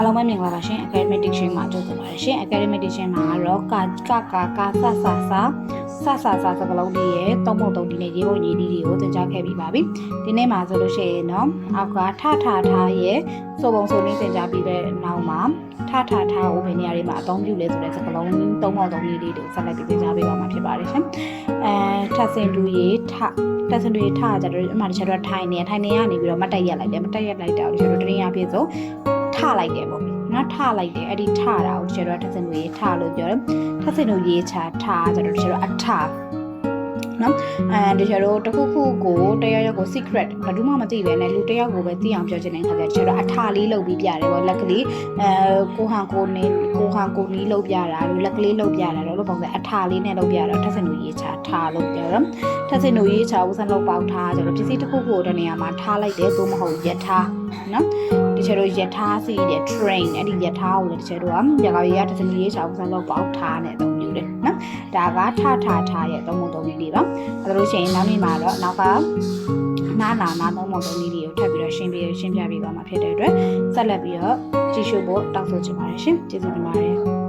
အားလုံးပဲမင်္ဂလာပါရှင် Academic Diction မှာကြိုဆိုပါရရှင် Academic Diction မှာတော့ကာစကလုံးလေးရဲ့သုံးပုံသုံးဒီနဲ့ရေးပုံရေးဒီတွေကိုသင်ကြားခဲ့ပြီးပါပြီဒီနေ့မှာဆိုလို့ရှိရင်တော့အောက်ကထရဲ့စိုးပုံစိုးနည်းသင်ကြားပြီးတဲ့နောက်မှာထကိုဘယ်နေရာတွေမှာအသုံးပြုလဲဆိုတဲ့စကလုံးသုံးပုံသုံးလေးတွေကိုဆက်လက်ပြီးသင်ကြားပေးပါမှာဖြစ်ပါတယ်ရှင်ထဆင်တူရေးတက်စင်တွေထားကြတော့အမှတချို့တော့ထိုင်နေကနေပြီးတော့မတက်ရက်လိုက်တယ်မတက်ရက်လိုက်တာတချို့တော့တရင်အဖြစ်ဆိုထလိုက်တယ်ပေါ့နော်ထလိုက်တယ်အဲ့ဒီထတာကိုတချို့တော့တက်စင်တွေထလို့ပြောတယ်တက်စင်တို့ရေးချထားကြတော့တချို့တော့အထနော်တချို့တော့တစ်ခုခုကိုတယောက်ကို secret ဘယ်သူမှမသိပဲနဲ့လူတယောက်ကိုပဲသိအောင်ပြောချင်တဲ့ခါကျတချို့တော့အထလေးလုပ်ပြီးပြတယ်ပေါ့လက်ကလေးကိုဟန်ကိုနီးလုပ်ပြတာလို့လက်ကလေးလုပ်ပြတာတော့ပုံစံအထလေးနဲ့လုပ်ပြတော့တက်စင်တို့ရေးချထားလို့ပြောတော့တက်စင်တို့ရေးချဦးစံလောက်ပေါက်ထားကြတော့ပစ္စည်းတစ်ခုခုတနေရာမှာထားလိုက်တယ်သို့မဟုတ်ရထားနော်တချို့တော့ရထားစီးတယ် train အဲ့ဒီရထားကိုလည်းတချို့တော့ရကောက်ရတက်စင်တို့ရေးချဦးစံလောက်ပေါက်ထားနဲ့တော့မျိုးတယ်နော်ဒါကထရဲ့သုံးပုံသုံးနည်းလေးပါအဲ့ဒါလို့ရှိရင်နောက်နေ့မှာတော့နောက်ကနာသုံးပုံသုံးနည်းလေးကိုထပ်ပြီးတော့ရှင်းပြပေးသွားမှာဖြစ်တဲ့အတွက်ဆက်လက်ပြီးတော့ကြည့်ရှုဖို့တောင်းဆိုချင်ပါတယ်ရှင်ကျေးဇူးတင်ပါတယ်